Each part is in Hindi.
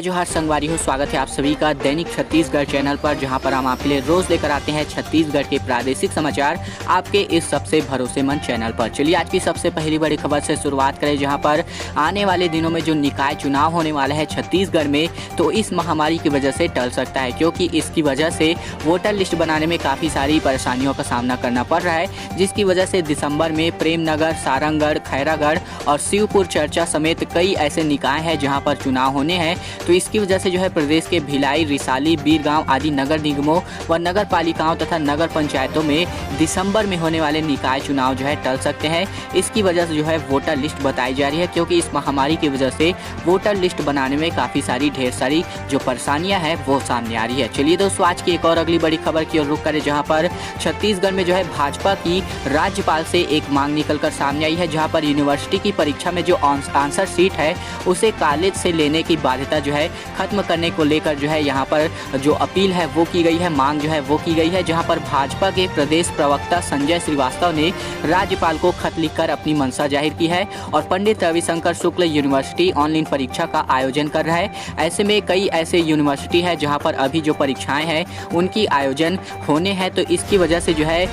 जोहार संगवारी हो, स्वागत है आप सभी का दैनिक छत्तीसगढ़ चैनल पर, जहां पर हम आपके लिए रोज लेकर आते हैं छत्तीसगढ़ के प्रादेशिक समाचार आपके इस सबसे भरोसेमंद चैनल पर। चलिए आज की सबसे पहली बड़ी खबर से शुरुआत करें, जहां पर आने वाले दिनों में जो निकाय चुनाव होने वाला है छत्तीसगढ़ में, तो इस महामारी की वजह से टल सकता है, क्योंकि इसकी वजह से वोटर लिस्ट बनाने में काफ़ी सारी परेशानियों का सामना करना पड़ रहा है, जिसकी वजह से दिसंबर में प्रेमनगर, सारंगगढ़, खैरागढ़ और शिवपुर चर्चा समेत कई ऐसे निकाय हैं जहां पर चुनाव होने हैं। तो इसकी वजह से जो है प्रदेश के भिलाई, रिसाली, बीरगांव आदि नगर निगमों व नगर पालिकाओं तथा नगर पंचायतों में दिसंबर में होने वाले निकाय चुनाव जो है टल सकते हैं। इसकी वजह से जो है वोटर लिस्ट बताई जा रही है, क्योंकि इस महामारी की वजह से वोटर लिस्ट बनाने में काफ़ी सारी ढेर सारी जो परेशानियां हैं वो सामने आ रही है। चलिए दोस्तों आज की एक और अगली बड़ी खबर की ओर रुख करें, जहाँ पर छत्तीसगढ़ में जो है भाजपा की राज्यपाल से एक मांग निकलकर सामने आई है, जहाँ पर यूनिवर्सिटी की परीक्षा में जो आंसर शीट है उसे कॉलेज से लेने की बाध्यता जो है खत्म करने को लेकर जो है यहाँ पर जो अपील है वो की गई है, मांग जो है वो की गई है, जहाँ पर भाजपा के प्रदेश प्रवक्ता संजय श्रीवास्तव ने राज्यपाल को खत लिखकर अपनी मंशा जाहिर की है और पंडित रविशंकर शुक्ल यूनिवर्सिटी ऑनलाइन परीक्षा का आयोजन कर रहा है। ऐसे में कई ऐसे यूनिवर्सिटी है जहाँ पर अभी जो परीक्षाएं हैं उनकी आयोजन होने हैं, तो इसकी वजह से जो है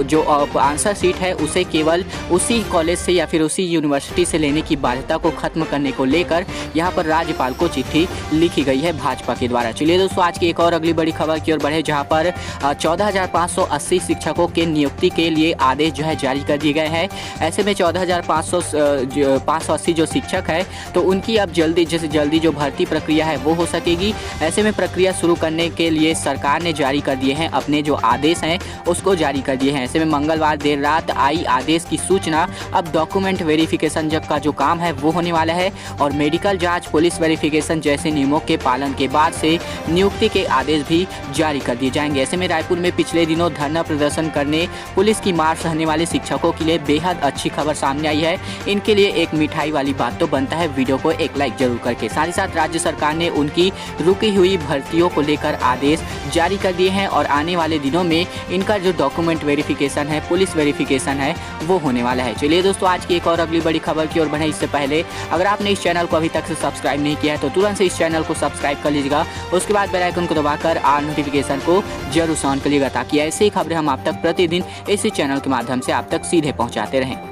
जो आंसर शीट है उसे केवल उसी कॉलेज से या फिर उसी यूनिवर्सिटी से लेने की बाध्यता को खत्म करने को लेकर यहाँ पर राज्यपाल को चिट्ठी लिखी गई है भाजपा के द्वारा। चलिए दोस्तों आज की एक और अगली बड़ी खबर की ओर बढ़े, जहाँ पर 14,580 शिक्षकों के नियुक्ति के लिए आदेश जो है जारी कर दिए गए हैं। ऐसे में 14,580 जो शिक्षक है तो उनकी अब जल्दी जो भर्ती प्रक्रिया है वो हो सकेगी। ऐसे में प्रक्रिया शुरू करने के लिए सरकार ने जारी कर दिए हैं अपने जो आदेश हैं उसको जारी कर दिए हैं। ऐसे में मंगलवार देर रात आई आदेश की सूचना। अब डॉक्यूमेंट वेरिफिकेशन का जो काम है वो होने वाला है और मेडिकल जांच, पुलिस वेरिफिकेशन जैसे नियमों के पालन के बाद से नियुक्ति के आदेश भी जारी कर दिए जाएंगे। ऐसे में रायपुर में पिछले दिनों धरना प्रदर्शन करने पुलिस की मार सहने वाले शिक्षकों के लिए बेहद अच्छी खबर सामने आई है। इनके लिए एक मिठाई वाली बात तो बनता है, वीडियो को एक लाइक जरूर करके। साथ ही साथ राज्य सरकार ने उनकी रुकी हुई भर्तियों को लेकर आदेश जारी कर दिए हैं और आने वाले दिनों में इनका जो डॉक्यूमेंट वेरिफिकेशन है, पुलिस वेरिफिकेशन है वो होने वाला है। चलिए दोस्तों आज की एक और अगली बड़ी खबर की ओर बढ़े, इससे पहले अगर आपने इस चैनल को अभी तक से सब्सक्राइब नहीं किया है तो तुरंत से इस चैनल को सब्सक्राइब कर लीजिएगा। उसके बाद बेल आइकन को दबाकर ऑल नोटिफिकेशन को जरूर ऑन करिएगा, ताकि ऐसी खबरें हम आप तक प्रतिदिन इसी चैनल के माध्यम से आप तक सीधे पहुंचाते रहें।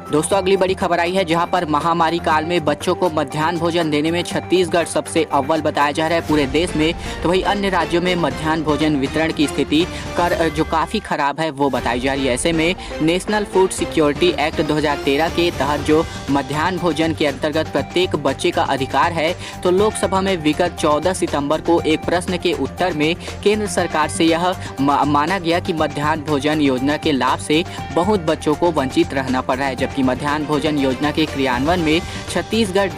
दोस्तों अगली बड़ी खबर आई है, जहां पर महामारी काल में बच्चों को मध्याह्न भोजन देने में छत्तीसगढ़ सबसे अव्वल बताया जा रहा है पूरे देश में। तो वही अन्य राज्यों में मध्याह्न भोजन वितरण की स्थिति जो काफ़ी खराब है वो बताई जा रही है। ऐसे में नेशनल फूड सिक्योरिटी एक्ट 2013 के तहत जो मध्याह्न भोजन के अंतर्गत प्रत्येक बच्चे का अधिकार है, तो लोकसभा में विगत 14 सितंबर को एक प्रश्न के उत्तर में केंद्र सरकार से यह माना गया कि मध्याह्न भोजन योजना के लाभ से बहुत बच्चों को वंचित रहना पड़ रहा है, जबकि मध्याह्न भोजन योजना के क्रियान्वयन में छत्तीसगढ़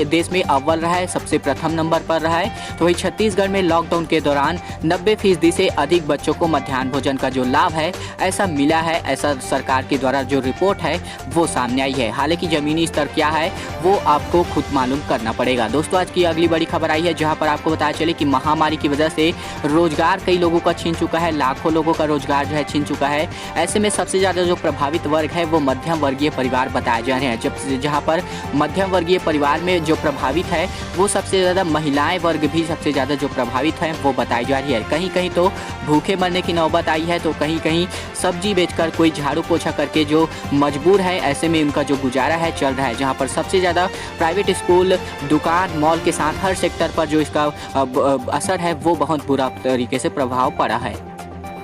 देश में अव्वल रहा है, सबसे प्रथम नंबर पर रहा है। तो वही छत्तीसगढ़ में लॉकडाउन के दौरान 90% से अधिक बच्चों को मध्याह्न भोजन का जो लाभ है ऐसा मिला है, ऐसा सरकार के द्वारा जो रिपोर्ट है वो सामने आई है। हालांकि जमीनी स्तर क्या है वो आपको खुद मालूम करना पड़ेगा। दोस्तों आज की अगली बड़ी खबर आई है, जहाँ पर आपको बताया चले कि महामारी की वजह से रोजगार कई लोगों का छीन चुका है, लाखों लोगों का रोजगार जो है छीन चुका है। ऐसे में सबसे ज़्यादा जो प्रभावित वर्ग है वो मध्यम वर्गीय परिवार बताए जा रहे हैं, जहां पर मध्यम वर्गीय परिवार में जो प्रभावित है वो सबसे ज़्यादा महिलाएं वर्ग भी सबसे ज़्यादा जो प्रभावित है वो बताई जा रही है। कहीं कहीं तो भूखे मरने की नौबत आई है, तो कहीं कहीं सब्जी बेचकर, कोई झाड़ू पोछा करके जो मजबूर है, ऐसे में उनका जो गुजारा है चल रहा है। जहां पर सबसे ज़्यादा प्राइवेट स्कूल, दुकान, मॉल के साथ हर सेक्टर पर जो इसका असर है वो बहुत बुरा तरीके से प्रभाव पड़ा है।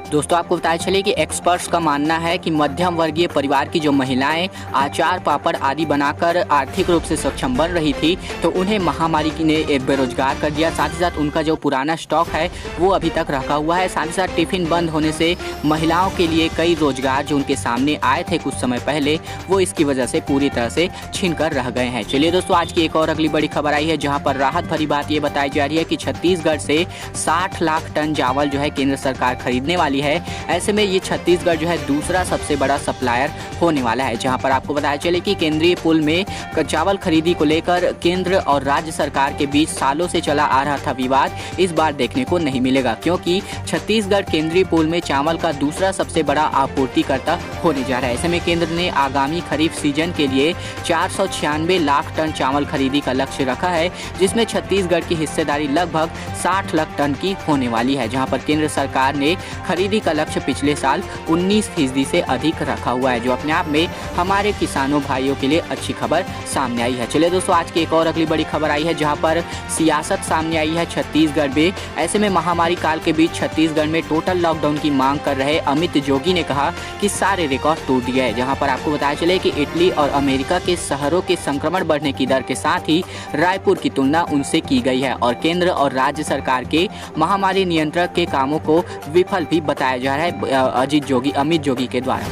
दोस्तों आपको बताया चले कि एक्सपर्ट्स का मानना है कि मध्यम वर्गीय परिवार की जो महिलाएं अचार, पापड़ आदि बनाकर आर्थिक रूप से सक्षम बन रही थी, तो उन्हें महामारी ने बेरोजगार कर दिया। साथ ही साथ उनका जो पुराना स्टॉक है वो अभी तक रखा हुआ है। साथ ही साथ टिफिन बंद होने से महिलाओं के लिए कई रोजगार जो उनके सामने आए थे कुछ समय पहले वो इसकी वजह से पूरी तरह से छीन कर रह गए हैं। चलिए दोस्तों आज की एक और अगली बड़ी खबर आई है, जहाँ पर राहत भरी बात ये बताई जा रही है कि छत्तीसगढ़ से 60 लाख टन चावल जो है केंद्र सरकार खरीदने वाली है। है। ऐसे में ये छत्तीसगढ़ जो है दूसरा सबसे बड़ा सप्लायर होने वाला है। जहां पर आपको बताया चले कि केंद्रीय पूल में चावल खरीदी को लेकर केंद्र और राज्य सरकार के बीच सालों से चला आ रहा था विवाद इस बार देखने को नहीं मिलेगा, क्योंकि छत्तीसगढ़ केंद्रीय पूल में चावल का दूसरा सबसे बड़ा आपूर्तिकर्ता होने जा रहा है। ऐसे में केंद्र ने आगामी खरीफ सीजन के लिए 496 लाख टन चावल खरीदी का लक्ष्य रखा है, जिसमें छत्तीसगढ़ की हिस्सेदारी लगभग 60 लाख टन की होने वाली है। जहां पर केंद्र सरकार ने खरीदी का लक्ष्य पिछले साल 19% से अधिक रखा हुआ है, जो अपने आप में हमारे किसानों भाइयों के लिए अच्छी खबर सामने आई है। चलिए दोस्तों, आज की एक और अगली बड़ी खबर आई है जहां पर सियासत सामने आई है छत्तीसगढ़ में। ऐसे में महामारी काल के बीच छत्तीसगढ़ में टोटल लॉकडाउन की मांग कर रहे अमित जोगी ने कहा कि सारे रिकॉर्ड टूट गए हैं। जहां पर आपको बताया चले कि इटली और अमेरिका के शहरों के संक्रमण बढ़ने की दर के साथ ही रायपुर की तुलना उनसे की गई है और केंद्र और राज्य सरकार के महामारी नियंत्रण के कामों को विफल भी बताया जा रहा है अमित जोगी के द्वारा।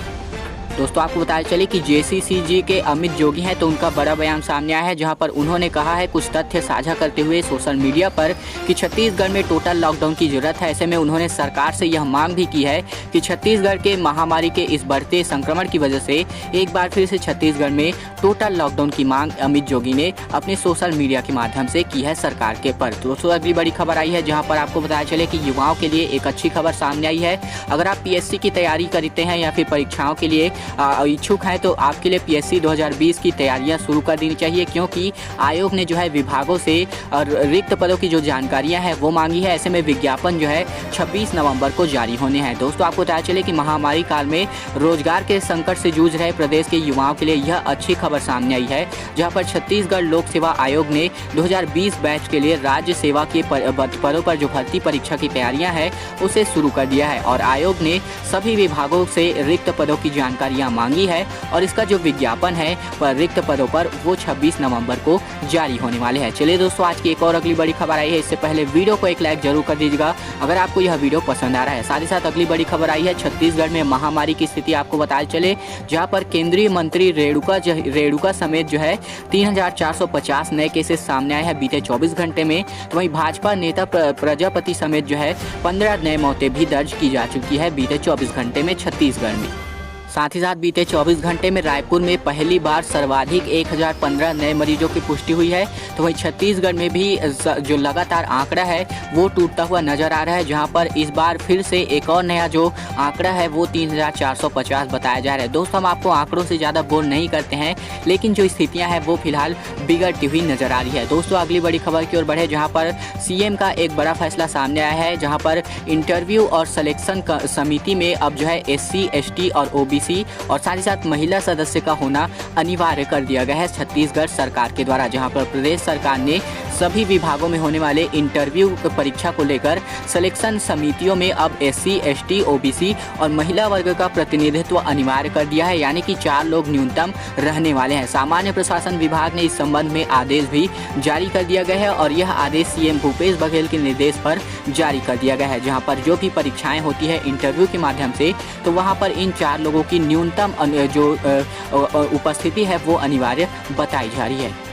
दोस्तों, आपको बताया चले कि जेसीसीजी के अमित जोगी हैं तो उनका बड़ा बयान सामने आया है, जहां पर उन्होंने कहा है कुछ तथ्य साझा करते हुए सोशल मीडिया पर कि छत्तीसगढ़ में टोटल लॉकडाउन की जरूरत है। ऐसे में उन्होंने सरकार से यह मांग भी की है कि छत्तीसगढ़ के महामारी के इस बढ़ते संक्रमण की वजह से एक बार फिर से छत्तीसगढ़ में टोटल लॉकडाउन की मांग अमित जोगी ने अपने सोशल मीडिया के माध्यम से की है सरकार के पर। दोस्तों, अगली बड़ी खबर आई है जहाँ पर आपको बताया चले कि युवाओं के लिए एक अच्छी खबर सामने आई है। अगर आप पीएससी की तैयारी करते हैं या फिर परीक्षाओं के लिए इच्छुक हैं तो आपके लिए पीएससी 2020 की तैयारियां शुरू कर देनी चाहिए, क्योंकि आयोग ने जो है विभागों से रिक्त पदों की जो जानकारियां हैं वो मांगी है। ऐसे में विज्ञापन जो है 26 नवंबर को जारी होने हैं। दोस्तों, आपको बताया चले कि महामारी काल में रोजगार के संकट से जूझ रहे प्रदेश के युवाओं के लिए यह अच्छी खबर सामने आई है, जहां पर छत्तीसगढ़ लोक सेवा आयोग ने 2020 बैच के लिए राज्य सेवा के पदों पर जो भर्ती परीक्षा की तैयारियां हैं उसे शुरू कर दिया है और आयोग ने सभी विभागों से रिक्त पदों की जानकारियां मांगी है और इसका जो विज्ञापन है पर रिक्त पदों पर वो 26 नवंबर को जारी होने वाले हैं। चलिए दोस्तों, आज की एक और अगली बड़ी खबर आई है। इससे पहले वीडियो को एक लाइक जरूर कर दीजिएगा अगर आपको यह वीडियो पसंद आ रहा है। साथ ही साथ अगली बड़ी खबर आई है छत्तीसगढ़ में महामारी की स्थिति आपको बताया चले, जहां पर केंद्रीय मंत्री रेणुका समेत जो है 3450 नए केसेस सामने आए हैं बीते 24 घंटे में। तो वहीं भाजपा नेता प्रजापति समेत जो है 15 नए मौतें भी दर्ज की जा चुकी है बीते 24 घंटे में छत्तीसगढ़ में। साथ ही साथ बीते 24 घंटे में रायपुर में पहली बार सर्वाधिक 1015 नए मरीजों की पुष्टि हुई है। तो वहीं छत्तीसगढ़ में भी जो लगातार आंकड़ा है वो टूटता हुआ नजर आ रहा है, जहां पर इस बार फिर से एक और नया जो आंकड़ा है वो 3450 बताया जा रहा है। दोस्तों, हम आपको आंकड़ों से ज़्यादा बोर नहीं करते हैं, लेकिन जो स्थितियाँ हैं वो फिलहाल बिगड़ती हुई नजर आ रही है। दोस्तों, अगली बड़ी खबर की ओर बढ़े, जहाँ पर सीएम का एक बड़ा फैसला सामने आया है, जहाँ पर इंटरव्यू और सिलेक्शन समिति में अब जो है SC, ST और OBC और साथ ही साथ महिला सदस्य का होना अनिवार्य कर दिया गया है छत्तीसगढ़ सरकार के द्वारा। जहां पर प्रदेश सरकार ने सभी विभागों में होने वाले इंटरव्यू परीक्षा को लेकर सिलेक्शन समितियों में अब SC, ST, OBC और महिला वर्ग का प्रतिनिधित्व अनिवार्य कर दिया है, यानी कि 4 लोग न्यूनतम रहने वाले हैं। सामान्य प्रशासन विभाग ने इस संबंध में आदेश भी जारी कर दिया गया है और यह आदेश सीएम भूपेश बघेल के निर्देश पर जारी कर दिया गया है। जहां पर जो भी परीक्षाएं होती है इंटरव्यू के माध्यम से, तो वहां पर इन 4 लोगों की न्यूनतम जो उपस्थिति है वो अनिवार्य बताई जा रही है।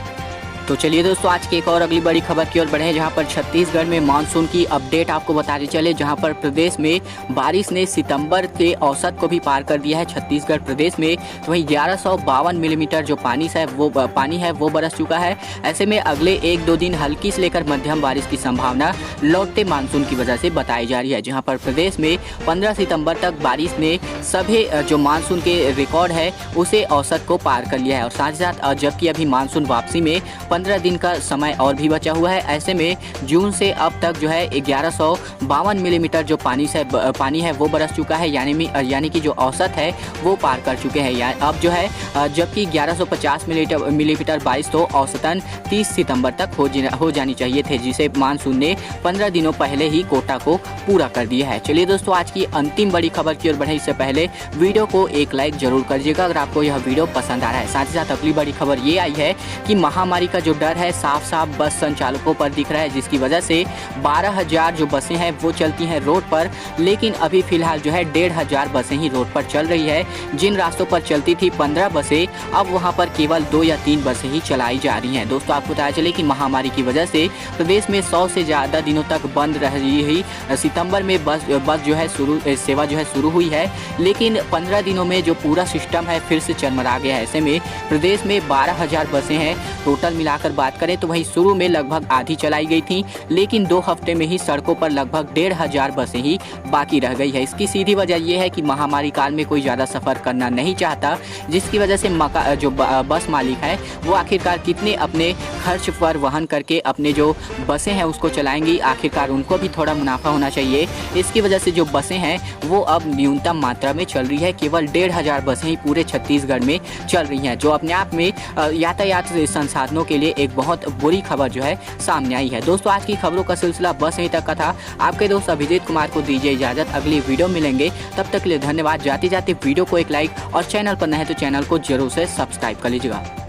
तो चलिए दोस्तों, आज की एक और अगली बड़ी खबर की ओर बढ़े, जहां पर छत्तीसगढ़ में मानसून की अपडेट आपको बताते चले, जहां पर प्रदेश में बारिश ने सितंबर के औसत को भी पार कर दिया है छत्तीसगढ़ प्रदेश में। तो वहीं 1152 मिलीमीटर जो पानी है वो बरस चुका है। ऐसे में अगले 1-2 दिन हल्की से लेकर मध्यम बारिश की संभावना लौटते मानसून की वजह से बताई जा रही है, जहाँ पर प्रदेश में 15 सितम्बर तक बारिश ने सभी जो मानसून के रिकॉर्ड है उसे औसत को पार कर लिया है। और साथ ही साथ जबकि अभी मानसून वापसी में 15 दिन का समय और भी बचा हुआ है। ऐसे में जून से अब तक जो है 1152 मिलीमीटर जो पानी है वो बरस चुका है, यानी कि जो औसत है वो पार कर चुके हैं। अब जो है जबकि 1150 मिलीमीटर बारिश तो औसतन 30 सितंबर तक हो जानी चाहिए थे, जिसे मानसून ने 15 दिनों पहले ही कोटा को पूरा कर दिया है। चलिए दोस्तों, आज की अंतिम बड़ी खबर की ओर बढ़े इससे पहले वीडियो को एक लाइक जरूर करिएगा अगर आपको यह वीडियो पसंद आ रहा है। साथ ही साथ अगली बड़ी खबर ये आई है कि महामारी का जो डर है साफ साफ बस संचालकों पर दिख रहा है, जिसकी वजह से 12,000 जो बसें हैं वो चलती हैं रोड पर, लेकिन अभी फिलहाल जो है 1,500 बसें ही रोड पर चल रही है। जिन रास्तों पर चलती थी 15 बसें, अब वहां पर केवल 2 या 3 बसें ही चलाई जा रही हैं। दोस्तों आपको बताया चले कि महामारी की वजह से प्रदेश में 100 से ज़्यादा दिनों तक बंद रही ही सितंबर में बस जो है सेवा जो है शुरू हुई है, लेकिन 15 दिनों में जो पूरा सिस्टम है फिर से चरमरा गया है। ऐसे में प्रदेश में 12,000 बसें हैं टोटल मिलाकर बात करें तो वहीं शुरू में लगभग आधी चलाई गई थी, लेकिन 2 हफ्ते में ही सड़कों पर लगभग 1,500 बसें ही बाकी रह गई है। इसकी सीधी वजह यह है कि महामारी काल में कोई ज़्यादा सफ़र करना नहीं चाहता, जिसकी वजह से जो बस मालिक है वो आखिरकार कितने अपने खर्च पर वहन करके अपने जो बसें हैं उसको चलाएंगी, आखिरकार उनको भी थोड़ा मुनाफा होना चाहिए। इसकी वजह से जो बसें हैं वो अब न्यूनतम मात्रा में चल रही है, केवल 1,500 बसें ही पूरे छत्तीसगढ़ में चल रही हैं, जो अपने आप में यातायात संसाधनों के लिए एक बहुत बुरी खबर जो है सामने आई है। दोस्तों आज की खबरों का सिलसिला बस यहीं तक का था। आपके दोस्त अभिजीत कुमार को दीजिए इजाजत, अगली वीडियो मिलेंगे, तब तक के लिए धन्यवाद। जाते जाते वीडियो को एक लाइक और चैनल पर नए तो चैनल को जरूर से सब्सक्राइब कर लीजिएगा।